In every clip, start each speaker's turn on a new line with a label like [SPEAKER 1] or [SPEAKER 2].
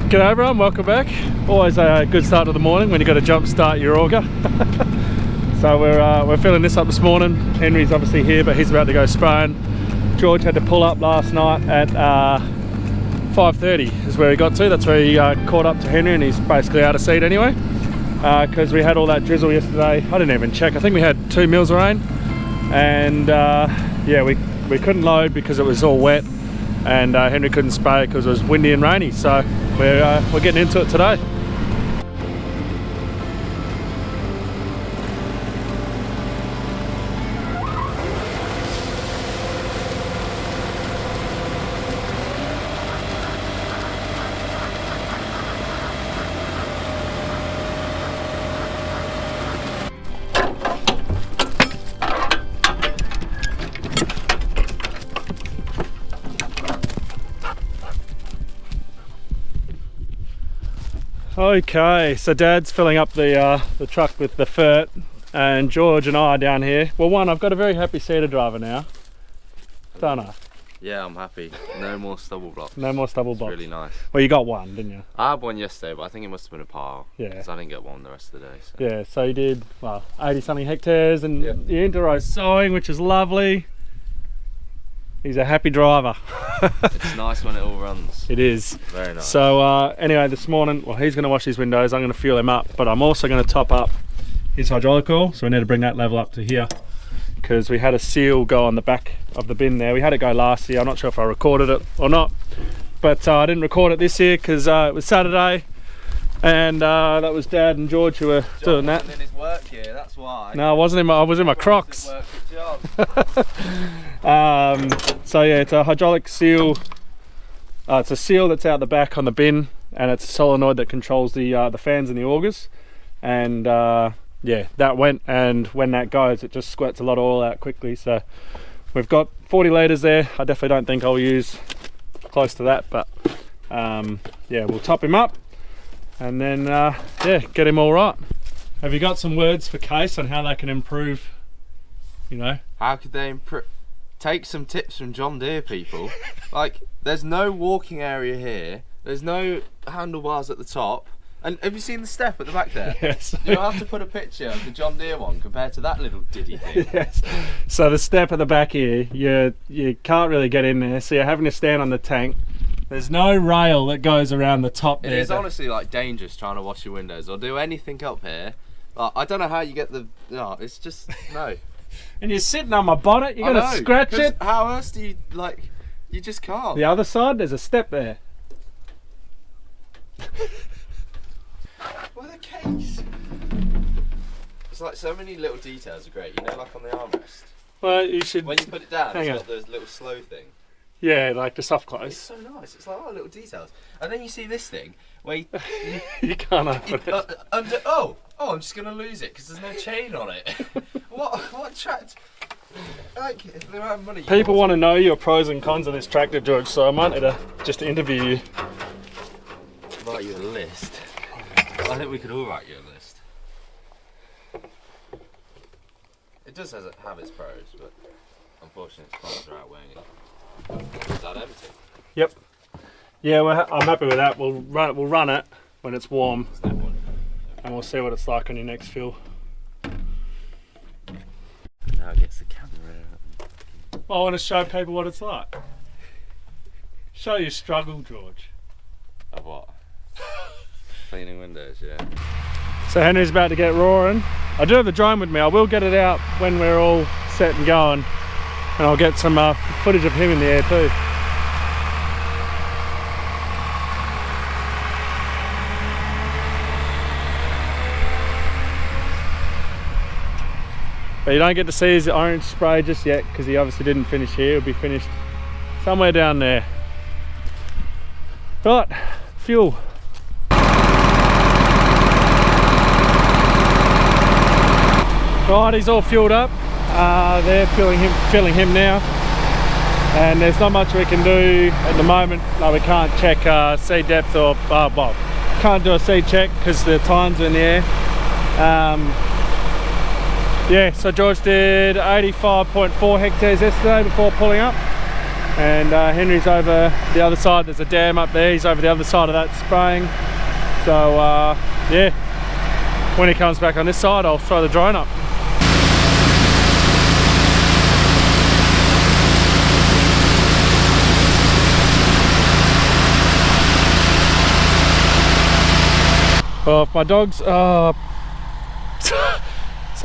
[SPEAKER 1] G'day everyone, welcome back. Always a good start of the morning when you got to jump start your auger. So we're filling this up this morning. Henry's obviously here, but he's about to go spraying. George had to pull up last night at 5:30 is where he got to. That's where he caught up to Henry, and he's basically out of seed anyway. Because we had all that drizzle yesterday. I didn't even check. I think we had 2 mils of rain, and yeah, we couldn't load because it was all wet, and Henry couldn't spray because it was windy and rainy. So we're getting into it today. Okay, so Dad's filling up the truck with the fert, and George and I are down here. Well, I've got a very happy seeder driver now, don't I?
[SPEAKER 2] Yeah, I'm happy. No more stubble blocks.
[SPEAKER 1] No more stubble blocks.
[SPEAKER 2] Really nice.
[SPEAKER 1] Well, you got one, didn't you?
[SPEAKER 2] I had one yesterday, but I think it must have been a pile.
[SPEAKER 1] Yeah.
[SPEAKER 2] Because I didn't get one the rest of the day. So.
[SPEAKER 1] Yeah, so you did, well, 80 something hectares, and
[SPEAKER 2] Yep.
[SPEAKER 1] the inter-row sowing, which is lovely. He's a happy driver.
[SPEAKER 2] It's nice when it all runs.
[SPEAKER 1] It is.
[SPEAKER 2] Very nice.
[SPEAKER 1] So anyway, this morning, well, he's going to wash his windows. I'm going to fuel him up, but I'm also going to top up his hydraulic oil. So we need to bring that level up to here, because we had a seal go on the back of the bin there. We had it go last year. I'm not sure if I recorded it or not, but I didn't record it this year because it was Saturday, and that was Dad and George who were doing that.
[SPEAKER 2] In his work gear, that's why.
[SPEAKER 1] No, I wasn't in my. I was in my Crocs. So yeah, it's a hydraulic seal. It's a seal that's out the back on the bin, and it's a solenoid that controls the fans and the augers. And yeah, that went, and when that goes, it just squirts a lot of oil out quickly. So we've got 40 litres there. I definitely don't think I'll use close to that, but yeah, we'll top him up, and then yeah, get him all right. Have you got some words for Case on how they can improve? You know,
[SPEAKER 2] How could they improve? Take some tips from John Deere, people. Like, there's no walking area here. There's no handlebars at the top. And have you seen the step at the back there?
[SPEAKER 1] Yes.
[SPEAKER 2] You'll have to put a picture of the John Deere one compared to that little diddy thing.
[SPEAKER 1] Yes. So the step at the back here, you can't really get in there, so you're having to stand on the tank. There's no rail that goes around the top there.
[SPEAKER 2] It is honestly like dangerous trying to wash your windows or do anything up here. I don't know how you get the. No, it's just no.
[SPEAKER 1] And you're sitting on my bonnet, you're gonna scratch it.
[SPEAKER 2] How else do you like? You just can't.
[SPEAKER 1] The other side, there's a step there.
[SPEAKER 2] What a case! It's like so many little details are great. You know, like on the armrest.
[SPEAKER 1] Well, you should.
[SPEAKER 2] When you put it down,
[SPEAKER 1] Hang
[SPEAKER 2] it's
[SPEAKER 1] on.
[SPEAKER 2] got those little slow thing.
[SPEAKER 1] Yeah, like the soft
[SPEAKER 2] It's
[SPEAKER 1] close.
[SPEAKER 2] so nice. It's like little details. And then you see this thing where you,
[SPEAKER 1] You can't open it.
[SPEAKER 2] under. Oh, I'm just gonna lose it because there's no chain on it. what tract? Like the amount of money.
[SPEAKER 1] People want to know your pros and cons of this tractor, George, so I might need to just interview you.
[SPEAKER 2] Write you a list. I think we could all write you a list. It does have its pros, but unfortunately its cons are outweighing it. Is that empty?
[SPEAKER 1] Yep. Yeah, I'm happy with that. We'll run it when it's warm,
[SPEAKER 2] Step one.
[SPEAKER 1] and we'll see what it's like on your next fill.
[SPEAKER 2] Now it gets the camera out.
[SPEAKER 1] I want to show people what it's like. Show your struggle, George.
[SPEAKER 2] Of what? Cleaning windows, yeah.
[SPEAKER 1] So Henry's about to get roaring. I do have the drone with me. I will get it out when we're all set and going, and I'll get some footage of him in the air too. But you don't get to see his orange spray just yet because he obviously didn't finish here. He'll be finished somewhere down there. Right, fuel. Right, he's all fueled up. They're filling him now. And there's not much we can do at the moment. No, we can't check seed depth or, well, can't do a seed check because the tines are in the air. Yeah, so George did 85.4 hectares yesterday before pulling up. and Henry's over the other side. There's a dam up there, he's over the other side of that spraying. So yeah, when he comes back on this side, I'll throw the drone up. Well, if my dogs, so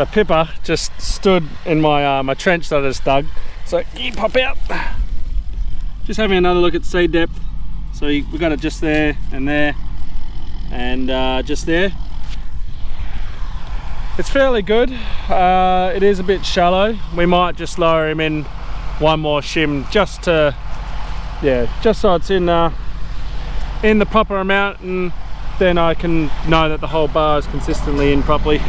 [SPEAKER 1] Pippa just stood in my my trench that I just dug. So you pop out. Just having another look at seed depth. So we got it just there, and just there. It's fairly good. It is a bit shallow. We might just lower him in one more shim just to, yeah, just so it's in the proper amount, and then I can know that the whole bar is consistently in properly.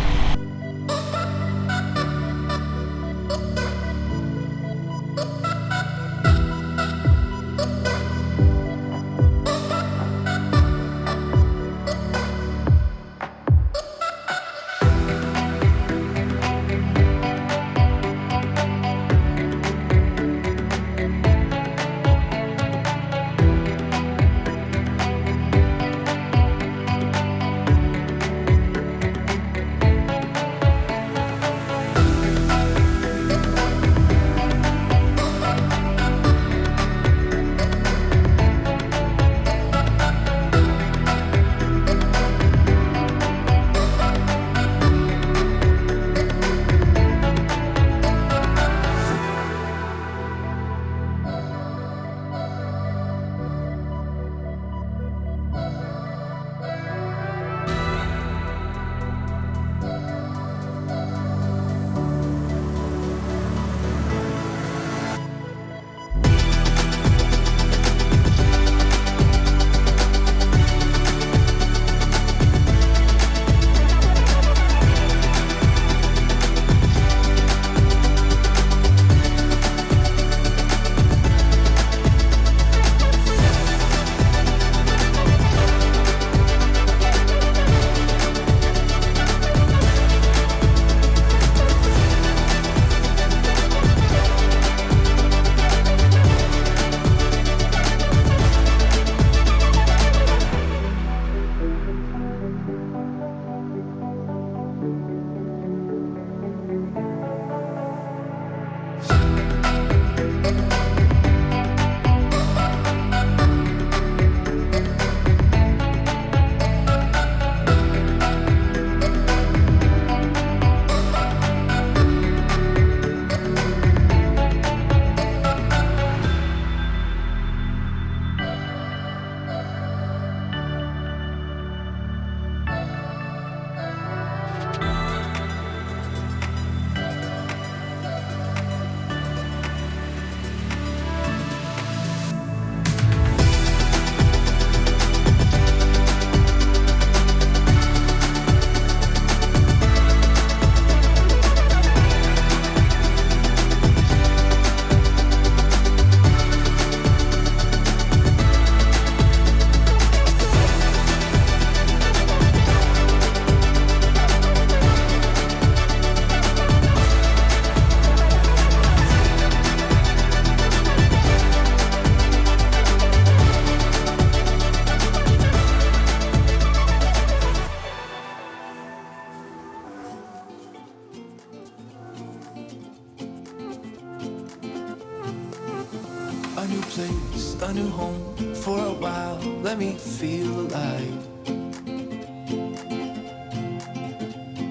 [SPEAKER 3] A new place, a new home. For a while, let me feel alive.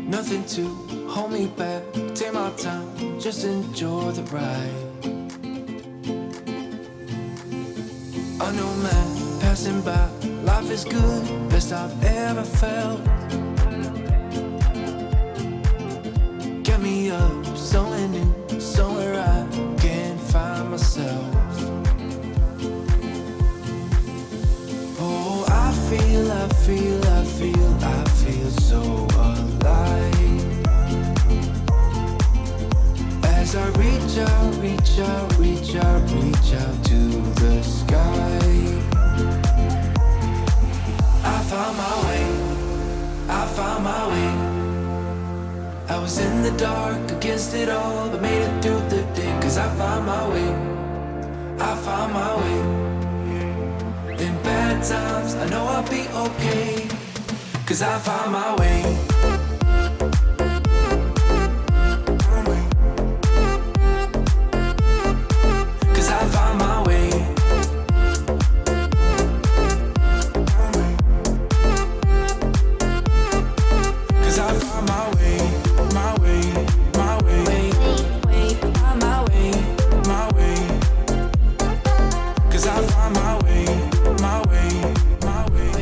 [SPEAKER 3] Nothing to hold me back. Take my time, just enjoy the ride. I know, man, passing by. Life is good, best I've ever felt. Get me up, somewhere new, somewhere I can find myself. Oh, I feel so alive. As I reach out to the sky. I found my way. I was in the dark against it all, but made it through the day. 'Cause I found my way. I found bad times, I know I'll be okay, 'cause I found my way.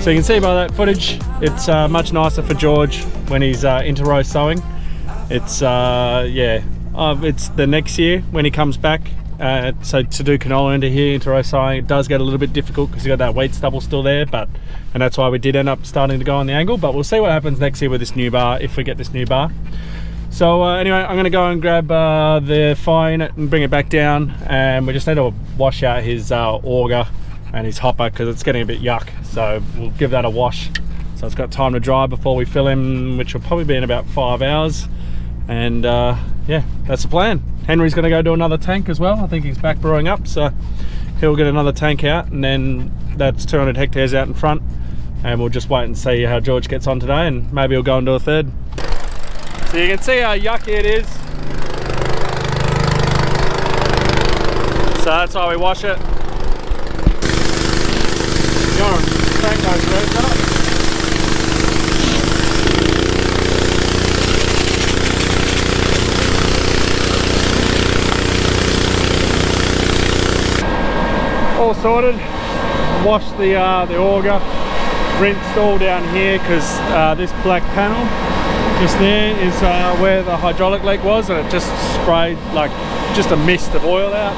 [SPEAKER 1] So you can see by that footage, it's much nicer for George when he's inter-row sowing. It's it's the next year when he comes back. So to do canola into here, inter-row sowing, it does get a little bit difficult because you got that wheat stubble still there, and that's why we did end up starting to go on the angle. But we'll see what happens next year with this new bar, if we get this new bar. So anyway, I'm going to go and grab the fire unit and bring it back down, and we just need to wash out his auger and his hopper because it's getting a bit yuck. So we'll give that a wash so it's got time to dry before we fill him, which will probably be in about 5 hours. And yeah, that's the plan. Henry's going to go do another tank as well. I think he's back brewing up, so he'll get another tank out, and then that's 200 hectares out in front, and we'll just wait and see how George gets on today, and maybe he'll go and do a third. So you can see how yucky it is. So that's why we wash it. You want to crank those roots up? All sorted. Washed the auger, rinsed all down here because this black panel just there is where the hydraulic leak was, and it just sprayed like just a mist of oil out.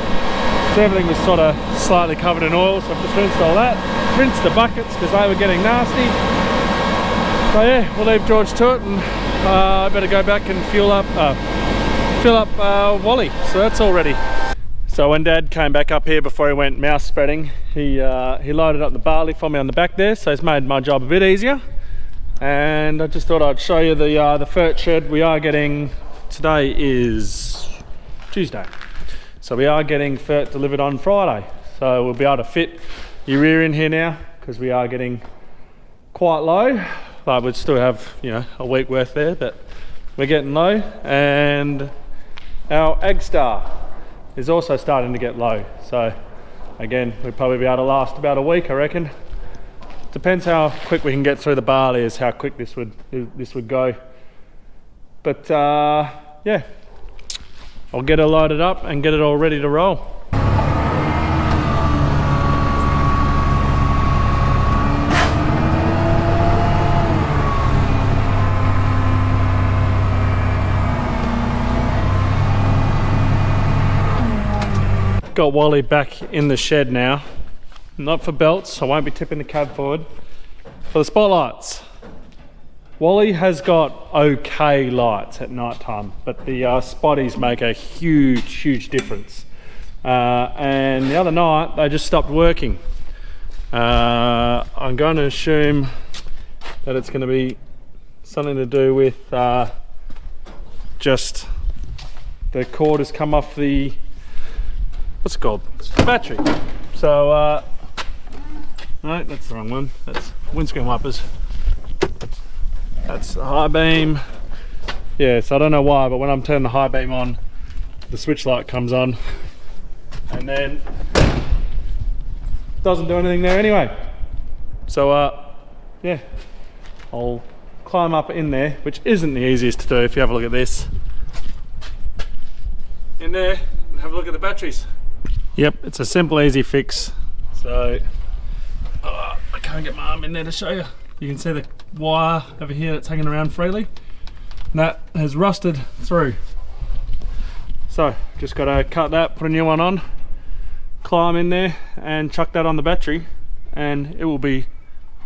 [SPEAKER 1] So everything was sort of slightly covered in oil, so I've just rinsed all that. Rinsed the buckets because they were getting nasty. So yeah, we'll leave George to it, and I better go back and fill up Wally. So that's all ready. So when Dad came back up here before he went mouse spreading, he loaded up the barley for me on the back there, so it's made my job a bit easier. And I just thought I'd show you the fert shed. We are getting, today is Tuesday, so we are getting fert delivered on Friday. So we'll be able to fit your rear in here now because we are getting quite low. But we'd still have, you know, a week worth there, but we're getting low. And our Agstar is also starting to get low. So again, we'll probably be able to last about a week, I reckon. Depends how quick we can get through the barley is how quick this would go. But yeah, I'll get it loaded up and get it all ready to roll. Got Wally back in the shed now. Not for belts, I won't be tipping the cab forward. For the spotlights, Wally has got okay lights at night time, but the spotties make a huge difference. And the other night they just stopped working. I'm going to assume that it's going to be something to do with just the cord has come off the, what's it called? The battery. So no, that's the wrong one. That's windscreen wipers. That's the high beam. Yeah, so I don't know why, but when I'm turning the high beam on, the switch light comes on, and then doesn't do anything there anyway. So yeah, I'll climb up in there, which isn't the easiest to do if you have a look at this. In there, and have a look at the batteries. Yep, it's a simple, easy fix. So I can't get my arm in there to show you. You can see the wire over here that's hanging around freely. And that has rusted through. So just got to cut that, put a new one on, climb in there and chuck that on the battery, and it will be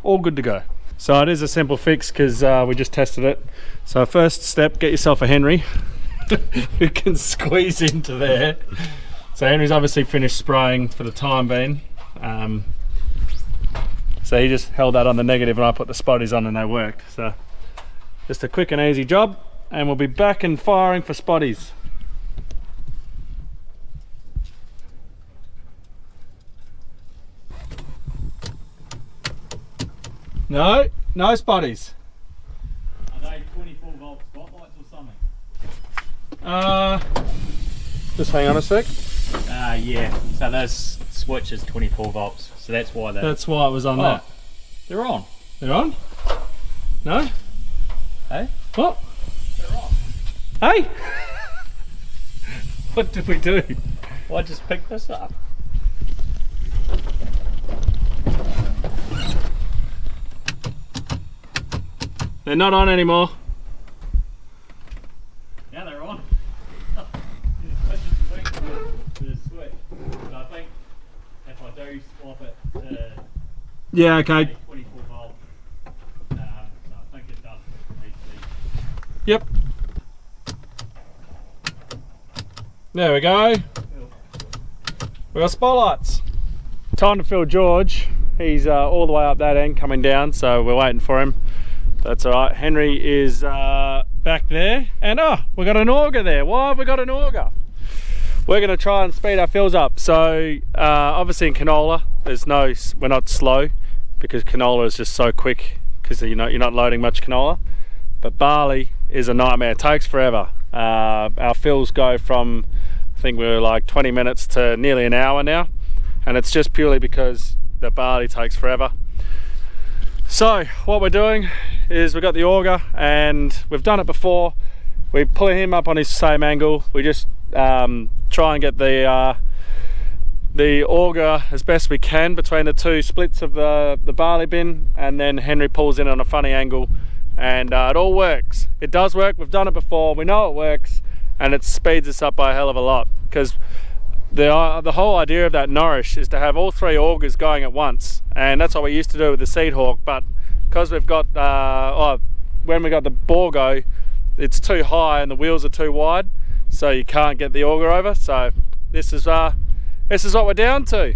[SPEAKER 1] all good to go. So it is a simple fix because we just tested it. So first step, get yourself a Henry who can squeeze into there. So Henry's obviously finished spraying for the time being. So he just held that on the negative and I put the spotties on and they worked. So just a quick and easy job, and we'll be back and firing for spotties. No, no spotties.
[SPEAKER 4] Are they 24 volt spotlights or something?
[SPEAKER 1] Just hang on a sec.
[SPEAKER 4] Yeah. So this switch is 24 volts. So that's why they.
[SPEAKER 1] That's why it was on that.
[SPEAKER 4] They're on.
[SPEAKER 1] They're on? No?
[SPEAKER 4] Hey?
[SPEAKER 1] What?
[SPEAKER 4] They're on.
[SPEAKER 1] Hey! What did we do?
[SPEAKER 4] Well, I just picked this up.
[SPEAKER 1] They're not on anymore.
[SPEAKER 4] Now they're on. I just wait for the switch. But I think if I do swap it to
[SPEAKER 1] Yeah, okay.
[SPEAKER 4] 24 volt, so I think it does need to be.
[SPEAKER 1] Yep. There we go. We got spotlights. Time to fill George. He's all the way up that end coming down, so we're waiting for him. That's all right. Henry is back there, and we got an auger there. Why have we got an auger? We're going to try and speed our fills up. So obviously in canola, we're not slow because canola is just so quick because you're not loading much canola. But barley is a nightmare. It takes forever. Our fills go from, I think we're like 20 minutes to nearly an hour now, and it's just purely because the barley takes forever. So what we're doing is we've got the auger, and we've done it before. We pull him up on his same angle. We just try and get the auger as best we can between the two splits of the barley bin, and then Henry pulls in on a funny angle, and it all works. It does work. We've done it before. We know it works, and it speeds us up by a hell of a lot, because the whole idea of that nourish is to have all three augers going at once, and that's what we used to do with the seed hawk. But because we've got when we got the Borgo, it's too high and the wheels are too wide, so you can't get the auger over. So this is what we're down to.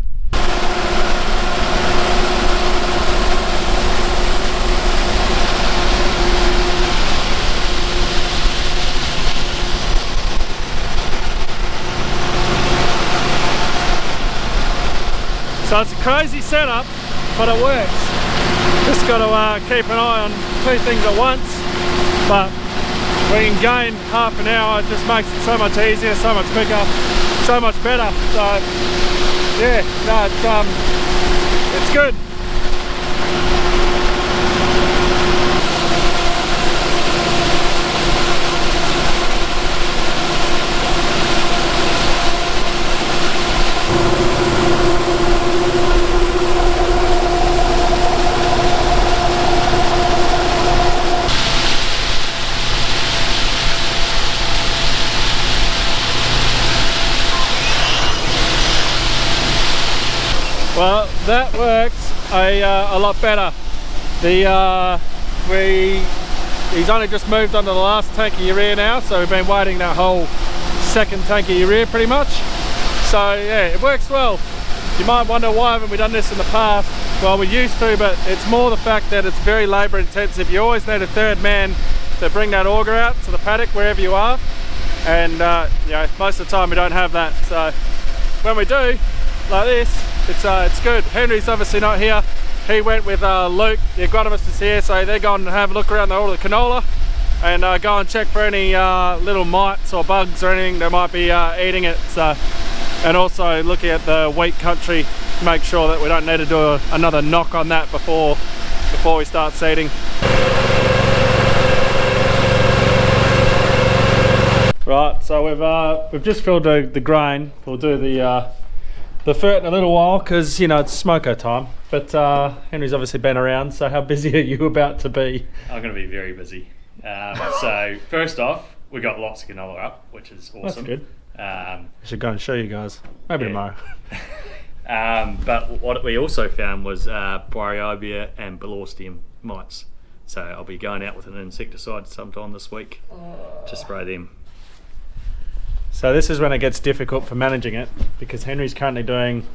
[SPEAKER 1] So it's a crazy setup, but it works. Just got to keep an eye on two things at once, but we can gain half an hour. It just makes it so much easier, so much quicker, so much better. So yeah, no, it's good. Well, that works a lot better. He's only just moved on to the last tank of urea now, so we've been waiting that whole second tank of urea pretty much. So yeah, it works well. You might wonder why haven't we done this in the past? Well, we used to, but it's more the fact that it's very labour intensive. You always need a third man to bring that auger out to the paddock wherever you are, and most of the time we don't have that. So when we do, like this, it's good. Henry's obviously not here. He went with Luke, the agronomist is here, so they're going to have a look around all the canola and go and check for any little mites or bugs or anything that might be eating it. So, and also looking at the wheat country, make sure that we don't need to do another knock on that before we start seeding. Right, so we've just filled the grain. We'll do the fert in a little while because it's smoko time. But Henry's obviously been around. So how busy are you about to be?
[SPEAKER 4] I'm going to be very busy. So first off, we got lots of canola up, which is awesome.
[SPEAKER 1] That's good. I should go and show you guys. Maybe tomorrow.
[SPEAKER 4] But what we also found was Bryobia and Balorstium mites. So I'll be going out with an insecticide sometime this week to spray them.
[SPEAKER 1] So this is when it gets difficult for managing it, because Henry's currently doing,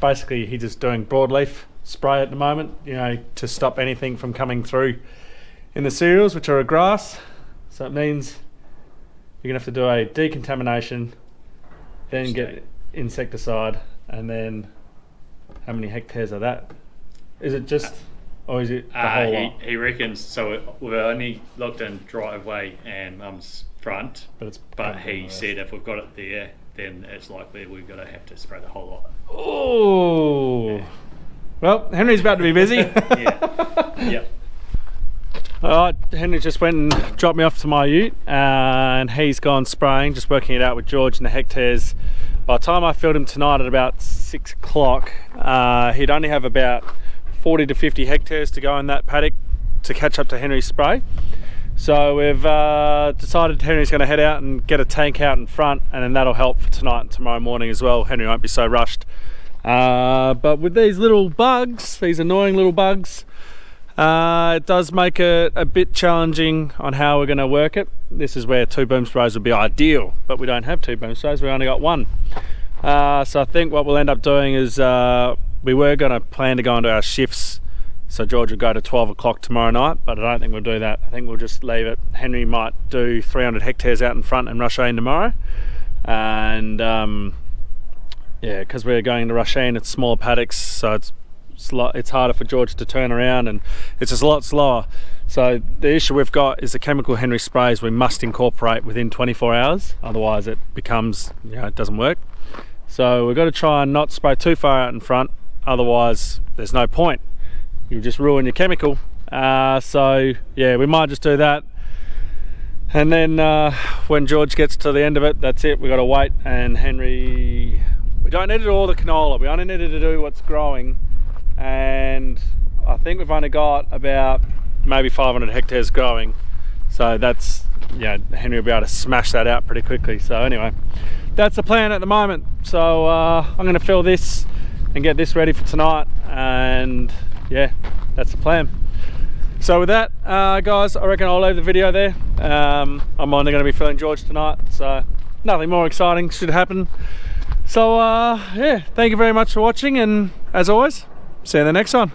[SPEAKER 1] basically he's just doing broadleaf spray at the moment, to stop anything from coming through in the cereals, which are a grass. So it means you're gonna have to do a decontamination, then get insecticide, and then how many hectares are that? Is it just or is it the whole lot?
[SPEAKER 4] He reckons, so we've only looked in driveway and mum's front, but he said if we've got it there, then it's likely we're going to have to spray the whole lot.
[SPEAKER 1] Oh, well, Henry's about to be busy.
[SPEAKER 4] Yep.
[SPEAKER 1] Alright, Henry just went and dropped me off to my ute, and he's gone spraying, just working it out with George and the hectares. By the time I filled him tonight at about 6 o'clock, he'd only have about 40 to 50 hectares to go in that paddock to catch up to Henry's spray. So we've decided Henry's going to head out and get a tank out in front, and then that'll help for tonight and tomorrow morning as well. Henry won't be so rushed. But with these little bugs, these annoying little bugs, it does make it a bit challenging on how we're going to work it. This is where 2 boom sprays would be ideal, but we don't have 2 boom sprays, we only got 1. So I think what we'll end up doing is we were going to plan to go into our shifts, so George will go to 12 o'clock tomorrow night, but I don't think we'll do that. I think we'll just leave it. Henry might do 300 hectares out in front and Rushane tomorrow, and yeah, because we're going to Rushane, it's smaller paddocks, so it's harder for George to turn around, and it's just a lot slower. So the issue we've got is the chemical Henry sprays we must incorporate within 24 hours, otherwise it becomes, it doesn't work. So we've got to try and not spray too far out in front, otherwise there's no point. You just ruin your chemical. So yeah, we might just do that, and then when George gets to the end of it, that's it. We've got to wait, and Henry, we don't need to do all the canola, we only needed to do what's growing. And I think we've only got about maybe 500 hectares growing, so that's, Henry will be able to smash that out pretty quickly. So anyway, that's the plan at the moment. So I'm going to fill this and get this ready for tonight, and yeah, that's the plan. So with that, guys, I reckon I'll leave the video there. I'm only going to be filling George tonight, so nothing more exciting should happen. So yeah, thank you very much for watching, and as always, see you in the next one.